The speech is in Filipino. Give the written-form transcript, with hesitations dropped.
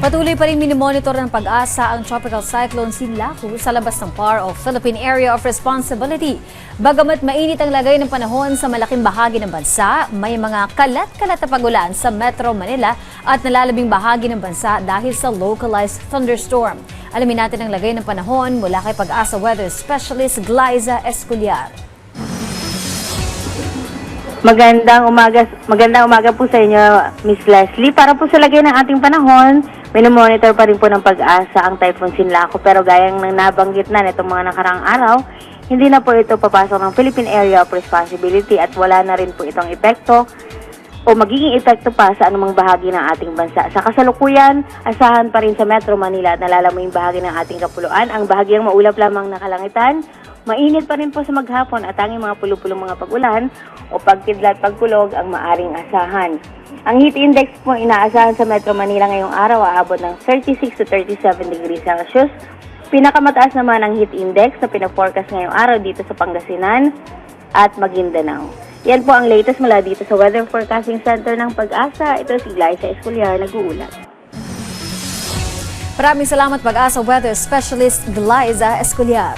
Patuloy pa rin minomonitor ng pag-asa ang Tropical Cyclone Sinlaku sa labas ng PAR o Philippine Area of Responsibility. Bagamat mainit ang lagay ng panahon sa malaking bahagi ng bansa, may mga kalat-kalat na pagulan sa Metro Manila at nalalabing bahagi ng bansa dahil sa localized thunderstorm. Alamin natin ang lagay ng panahon mula kay Pag-asa Weather Specialist Glyza Esculiar. Magandang umaga po sa inyo, Miss Leslie. Para po sa lagay ng ating panahon, minomonitor pa rin po ng Pag-asa ang Typhoon Sinlaku, pero gayang nang nabanggit na nitong mga nakaraang araw, hindi na po ito papasok ng Philippine Area of Responsibility at wala na rin po itong epekto o magiging epekto pa sa anumang bahagi ng ating bansa. Sa kasalukuyan, asahan pa rin sa Metro Manila at nalalamang bahagi ng ating kapuluan ang bahagyang maulap lamang na kalangitan. Mainit pa rin po sa maghapon at tanging mga pulupulong mga pag-ulan o pagkidlat pagkulog ang maaring asahan. Ang heat index po inaasahan sa Metro Manila ngayong araw aabot ng 36 to 37 degrees Celsius. Pinakamataas naman ang heat index na pinaforecast ngayong araw dito sa Pangasinan at Maguindanao. Yan po ang latest mula dito sa Weather Forecasting Center ng Pag-asa. Ito si Glyza Esculiar, nag-uulat. Maraming salamat Pag-asa Weather Specialist Glyza Esculiar.